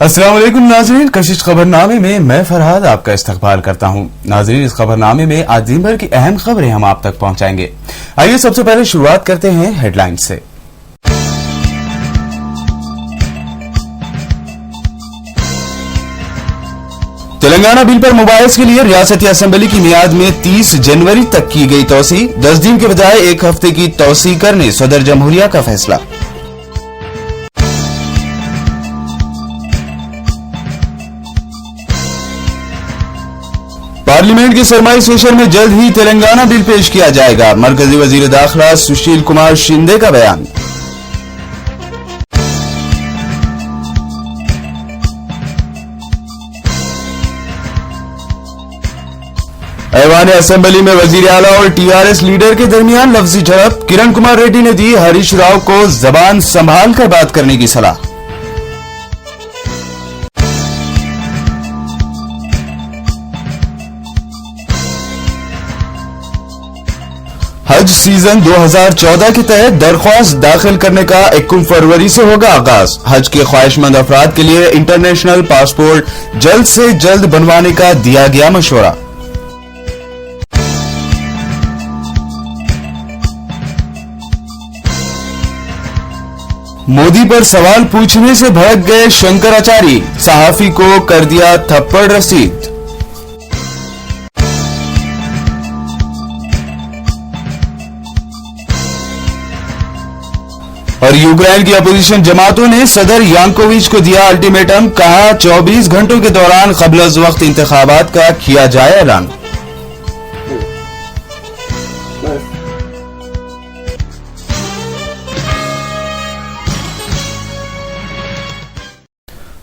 अस्सलाम वालेकुम नाज़रीन, कशिश खबरनामे में मैं फरहाद आपका इस्तकबाल करता हूं। नाज़रीन, इस खबरनामे में आज दिन भर की अहम खबरें हम आप तक पहुंचाएंगे। आइए सबसे पहले शुरुआत करते हैं हेडलाइंस से। तेलंगाना बिल पर मुबाहिस के लिए रियासती असेंबली की मियाद में 30 जनवरी तक की गई तौसी, 10 दिन के बजाय 1 हफ्ते की तौसी करने सदर जमहूरिया का फैसला। पार्लियामेंट के सरमाई सेशन में जल्द ही तेलंगाना बिल पेश किया जाएगा, मरकजी वजीर दाखिला सुशील कुमार शिंदे का बयान। ऐवान असेंबली में वजीर आला और टीआरएस लीडर के दरमियान लफ्जी झड़प, किरण कुमार रेड्डी ने दी हरीश राव को जबान संभाल कर बात करने की सलाह। हज सीजन 2014 के तहत दरख्वास्त दाखिल करने का 21 फरवरी से होगा आगाज। हज के ख्वाहिशमंद अफराद के लिए इंटरनेशनल पासपोर्ट जल्द से जल्द बनवाने का दिया गया मशवरा। मोदी पर सवाल पूछने से भड़क गए शंकराचार्य, सहाफी को कर दिया थप्पड़ रसीद। और यूक्रेन की अपोजिशन जमातों ने सदर यांकोविच को दिया अल्टीमेटम, कहा 24 घंटों के दौरान क़ब्ल वक्त इंतखाबात का किया जाए ऐलान।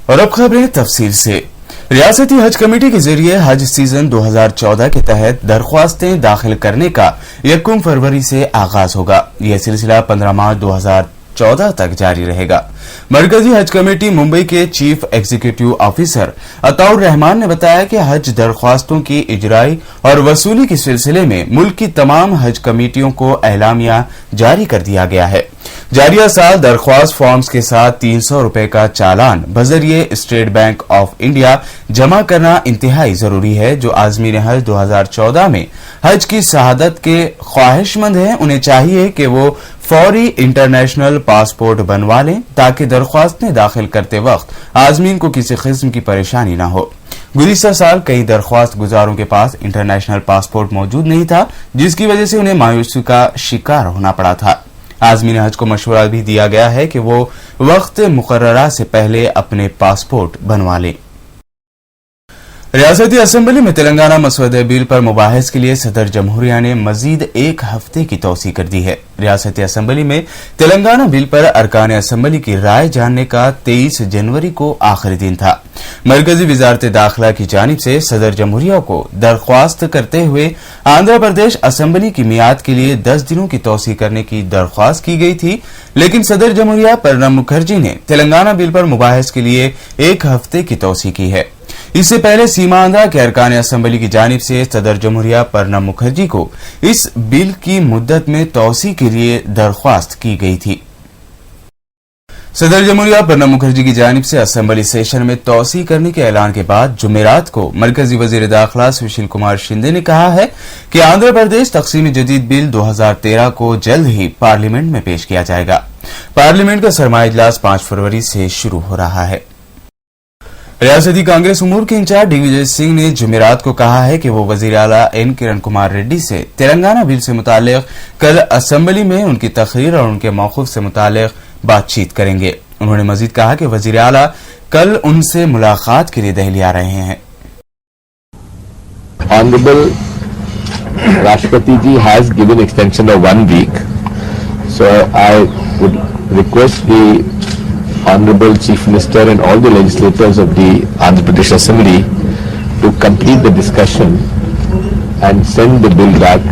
और अब खबरें तफसील से। रियासती हज कमेटी के जरिए हज सीजन 2014 के तहत दरख्वास्तें दाखिल करने का 21 फरवरी से आगाज होगा। यह सिलसिला 15 मार्च 2014 तक जारी रहेगा। मरकजी हज कमेटी मुंबई के chief executive officer Ataur Rahman ने बताया कि हज दरख्वास्तों की इजराई और वसूली के सिलसिले में मुल्क की तमाम हज कमेटियों को एलामिया जारी कर दिया गया है। जारिया साल दरख्वास्त फॉर्म्स के साथ 300 रुपए का चालान बजरिए स्टेट बैंक ऑफ इंडिया जमा करना इंतहाई जरूरी है। जो आजमीन हज 2014 में हज की शहादत के ख्वाहिशमंद हैं, उन्हें चाहिए कि वो फौरी इंटरनेशनल पासपोर्ट बनवा लें ताकि दरख्वास्तें दाखिल करते वक्त आजमीन को किसी किस्म की परेशानी न हो। गुज़िश्ता साल कई दरख्वास्त गुजारों के पास इंटरनेशनल पासपोर्ट मौजूद नहीं था, जिसकी वजह से उन्हें मायूसी का शिकार होना पड़ा था। आजमीन हज को मशवरा भी दिया गया है कि वो वक्त मुकर्ररा से पहले अपने पासपोर्ट बनवा लें। रियासती असेंबली में तेलंगाना मसौदे बिल पर मुबाहिस के लिए सदर जमहूरिया ने मजीद 1 हफ्ते की तौसी कर दी है। रियासती असेंबली में तेलंगाना बिल पर अरकान असेंबली की राय जानने का 23 जनवरी को आखिरी दिन था। मरकजी वजारत दाखिला की जानिब से सदर जमहूरिया को दरख्वास्त करते हुए आंध्र प्रदेश असेंबली की मियाद के लिए 10 दिनों की तौसी करने की दरख्वास्त की गई थी, लेकिन सदर जमहूरिया प्रणब मुखर्जी ने तेलंगाना बिल पर मुबाहिस के लिए 1 हफ्ते की तौसी की है। इससे पहले सीमांध्रा के अरकान असेंबली की जानिब से सदर जमहूरिया प्रणब मुखर्जी को इस बिल की मुद्दत में तौसी के लिए दरख्वास्त की गई थी। सदर जमहूरिया प्रणब मुखर्जी की जानिब से असेंबली सेशन में तौसी करने के ऐलान के बाद जुमेरात को मरकजी वजीर दाखिला सुशील कुमार शिंदे ने कहा है कि आंध्र प्रदेश तकसीम जदीद बिल 2013 को जल्द ही पार्लियामेंट में पेश किया जाएगा। पार्लियामेंट का सरमाई इजलास 5 फरवरी से शुरू हो रहा है। रियासती कांग्रेस उमूर के इंचार्ज दिग्विजय सिंह ने जुमेरात को कहा है कि वो वजीर आला एन किरण कुमार रेड्डी से तेलंगाना बिल से मुतालिक कल असेंबली में उनकी तकरीर और उनके मौक़िफ़ से मुतालिक बातचीत करेंगे। उन्होंने मजीद कहा कि वजीर आला कल उनसे मुलाकात के लिए दिल्ली आ रहे हैं। ऑनरेबल राष्ट्रपति ji has given extension of 1 week, so I would request the Honorable Chief Minister and all the legislators of the Andhra Pradesh Assembly to complete the discussion and send the bill back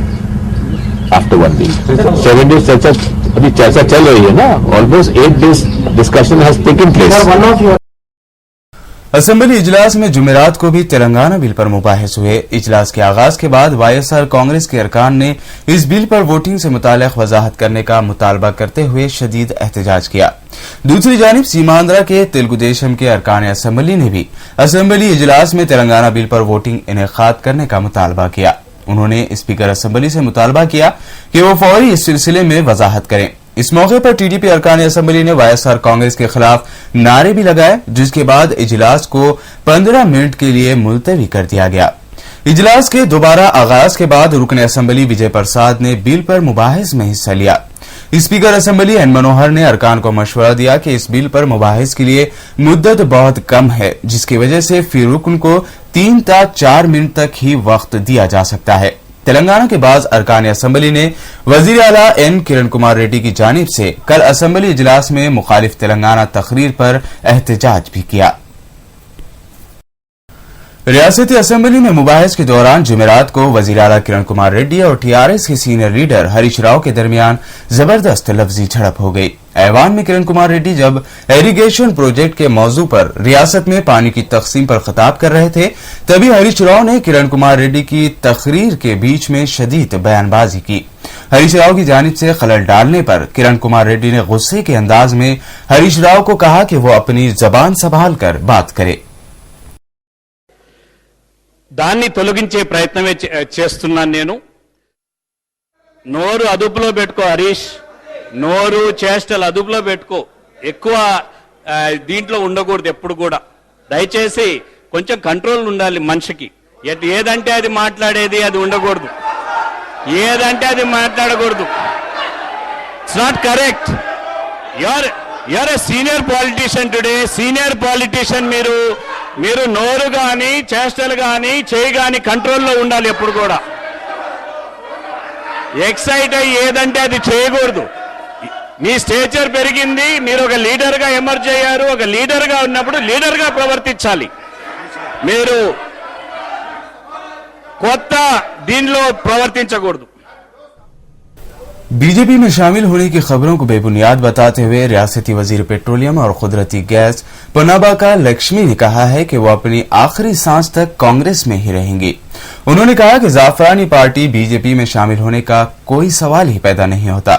after 1 week. 7 days अभी चर्चा चल रही है ना, almost 8 days discussion has taken place. Assembly इजलास में जुमेरात को भी तेलंगाना बिल पर मुबाहिस हुए। इजलास के आगाज के बाद वाईएसआर कांग्रेस के अरकान ने इस बिल पर वोटिंग से मुताल्लिक वजाहत करने का मुतालबा करते हुए शदीद एहतजाज किया। दूसरी जानिब सीमांध्रा के तेलुगु देशम के अरकान असेंबली ने भी असेंबली इजलास में तेलंगाना बिल पर वोटिंग इनेकाद करने का मुतालबा किया। उन्होंने स्पीकर असेंबली से मुतालबा किया कि वो फौरी इस सिलसिले में वजाहत करें। इस मौके पर टीडीपी अरकान असेंबली ने वाईएसआर कांग्रेस के खिलाफ नारे भी लगाए, जिसके बाद इजलास को 15 मिनट के लिए मुलतवी कर दिया गया। इजलास के दोबारा आगाज के बाद रुकन असेंबली विजय प्रसाद ने बिल पर मुबाहिस में हिस्सा लिया। स्पीकर असेंबली एन मनोहर ने अरकान को मशवरा दिया कि इस बिल पर मुबाहिस के लिए मुद्दत बहुत कम है, जिसकी वजह से फी रुकन को 3 या 4 मिनट तक ही वक्त दिया जा सकता है। तेलंगाना के बाद अरकान असेंबली ने वजीर आला एन किरण कुमार रेड्डी की जानिब से कल असेंबली इजलास में मुखालिफ तेलंगाना तकरीर पर एहतजाज भी किया। रियासती असेंबली में मुबाहिस के दौरान जुमेरात को वजीर आला किरण कुमार रेड्डी और टीआरएस के सीनियर लीडर हरीश राव के दरमियान जबरदस्त लफ्जी झड़प हो गई। ऐवान में किरण कुमार रेड्डी जब इरिगेशन प्रोजेक्ट के मौजू पर रियासत में पानी की तकसीम पर खिताब कर रहे थे, तभी हरीश राव ने किरण कुमार रेड्डी की तकरीर के बीच में शदीद बयानबाजी की। हरीश राव की जानिब से खलल डालने पर किरण कुमार रेड्डी ने गुस्से के अंदाज में हरीश राव को कहा कि वो अपनी जबान संभाल कर बात करे। దాన్ని తొలగించే ప్రయత్నమే చేస్తున్నాను నేను। నోరు అదుపులో పెట్టుకో హరీష్, నోరు చేష్టలు అదుపులో పెట్టుకో, ఎక్కువ దీంట్లో ఉండకూడదు ఎప్పుడు కూడా। దయచేసి కొంచెం కంట్రోల్ ఉండాలి మనిషికి। ఏదంటే అది మాట్లాడేది అది ఉండకూడదు, ఏదంటే అది మాట్లాడకూడదు। It's not correct. You're a senior politician today, senior politician మీరు నోరు గాని చేష్టలు గాని చేయి గాని కంట్రోల్లో ఉండాలి ఎప్పుడు కూడా। ఎక్సైట్ అయ్యి ఏదంటే అది చేయకూడదు। మీ స్టేచర్ పెరిగింది, మీరు ఒక లీడర్ గా ఎమర్జ్ అయ్యారు, ఒక లీడర్ గా ఉన్నప్పుడు లీడర్ గా ప్రవర్తించాలి। మీరు కొత్త దీనిలో ప్రవర్తించకూడదు। बीजेपी में शामिल होने की खबरों को बेबुनियाद बताते हुए रियासती वजीर पेट्रोलियम और कुदरती गैस पुनाबाका लक्ष्मी ने कहा है कि वो अपनी आखिरी सांस तक कांग्रेस में ही रहेंगी। उन्होंने कहा कि जाफरानी पार्टी बीजेपी में शामिल होने का कोई सवाल ही पैदा नहीं होता।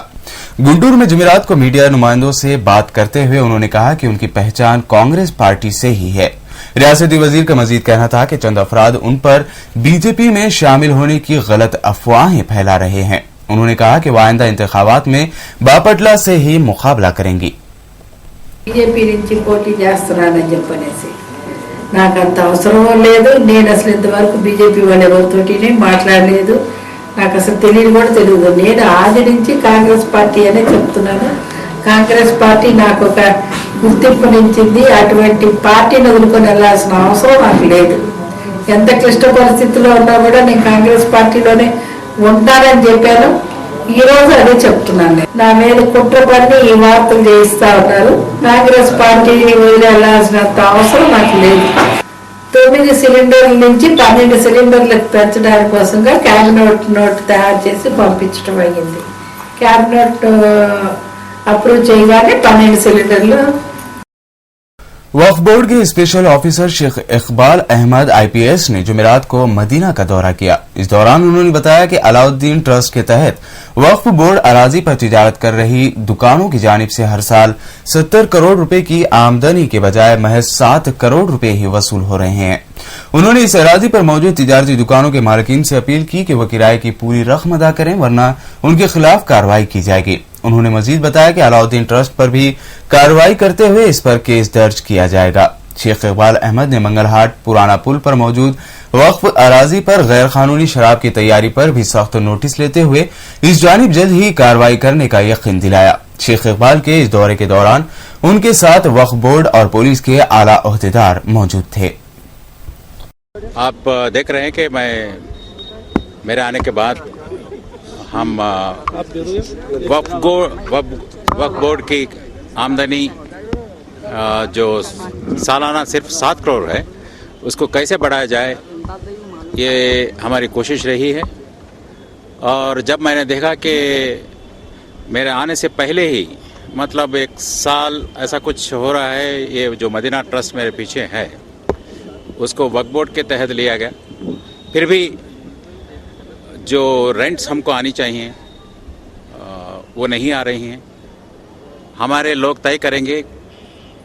गुंटूर में जुमेरात को मीडिया नुमाइंदों से बात करते हुए उन्होंने कहा कि उनकी पहचान कांग्रेस पार्टी से ही है। रियासती वजीर का मजीद कहना था कि चंद अफराद उन पर बीजेपी में शामिल होने की गलत अफवाहें फैला रहे हैं। उन्होंने कहा कि वो आइंदा इंतखाबात में बापटला से ही मुकाबला करेंगी। बीजेपी నుంచి పోటీ చేస్తున్నానని చెప్పనేసి నాకు అంత అవసరం లేదు। నేను అసలు ఇంతవరకు బీజేపీ వాళ్ళ ఎవరితోటి మాట్లాడలేదు, నాకు అసలు తెలియదు కూడా తెలియదు। నేను ఆది నుంచి కాంగ్రెస్ పార్టీ అనే చెప్తున్నాను। కాంగ్రెస్ పార్టీ నాకు ఒక గుర్తింపునిచ్చింది, అటువంటి పార్టీని వదులుకొని వెళ్ళాల్సిన అవసరం నాకు లేదు। ఎంత క్లిష్ట పరిస్థితుల్లో ఉన్నా కూడా నేను కాంగ్రెస్ పార్టీలోనే ఉంటానని చెప్పాను। ఈ రోజు అదే చెప్తున్నాను। నా మీద కుట్ర పని ఈ వార్తలు చేయిస్తా ఉన్నారు। కాంగ్రెస్ పార్టీ వదిలేయాల్సినంత అవసరం నాకు లేదు। 9 సిలిండర్ల నుంచి 12 సిలిండర్లకు పెంచడానికి కోసంగా క్యాబినెట్ నోట్ తయారు చేసి పంపించడం అయ్యింది। క్యాబినెట్ అప్రూవ్ చేయగానే 12 సిలిండర్లు। वक्फ बोर्ड के special officer Sheikh Iqbal Ahmed IPS ने जुमेरात को मदीना का दौरा किया। इस दौरान उन्होंने बताया कि अलाउद्दीन ट्रस्ट के तहत वक्फ बोर्ड अराजी पर तिजारत कर रही दुकानों की जानिब से हर साल 70 करोड़ रुपए की आमदनी के बजाय महज 7 करोड़ रुपए ही वसूल हो रहे हैं। उन्होंने इस अराजी पर मौजूद तिजारती दुकानों के मालिकीन से अपील की कि वह किराए की पूरी रकम अदा करें, वरना उनके खिलाफ कार्रवाई की जाएगी। उन्होंने मजीद बताया कि अलाउद्दीन ट्रस्ट पर भी कार्रवाई करते हुए इस पर केस दर्ज किया जाएगा। शेख इकबाल अहमद ने मंगलहाट पुराना पुल पर मौजूद वक्फ अराजी पर गैर कानूनी शराब की तैयारी पर भी सख्त नोटिस लेते हुए इस जानिब जल्द ही कार्रवाई करने का यकीन दिलाया। शेख इकबाल के इस दौरे के दौरान उनके साथ वक्फ बोर्ड और पुलिस के आला ओहदेदार मौजूद थे। आप देख रहे हैं कि मेरे आने के बाद हम वक्फ बोर्ड की आमदनी जो सालाना सिर्फ 7 करोड़ है उसको कैसे बढ़ाया जाए, ये हमारी कोशिश रही है। और जब मैंने देखा कि मेरे आने से पहले ही मतलब 1 साल ऐसा कुछ हो रहा है, ये जो मदीना ट्रस्ट मेरे पीछे है उसको वक्फ बोर्ड के तहत लिया गया। फिर भी जो रेंट्स हमको आनी चाहिए वो नहीं आ रही हैं। हमारे लोग तय करेंगे,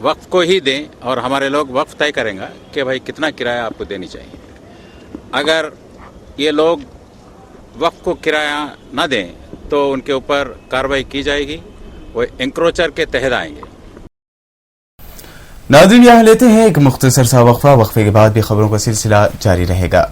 वक्फ को ही दें, और हमारे लोग वक्फ तय करेंगे कि भाई कितना किराया आपको देनी चाहिए। अगर ये लोग वक्फ को किराया ना दें तो उनके ऊपर कार्रवाई की जाएगी, वो एंक्रोचर के तहत आएंगे। नाज़रीन, यहाँ लेते हैं एक मुख्तसर सा वक्फा। वक्फे के बाद भी खबरों का सिलसिला जारी रहेगा।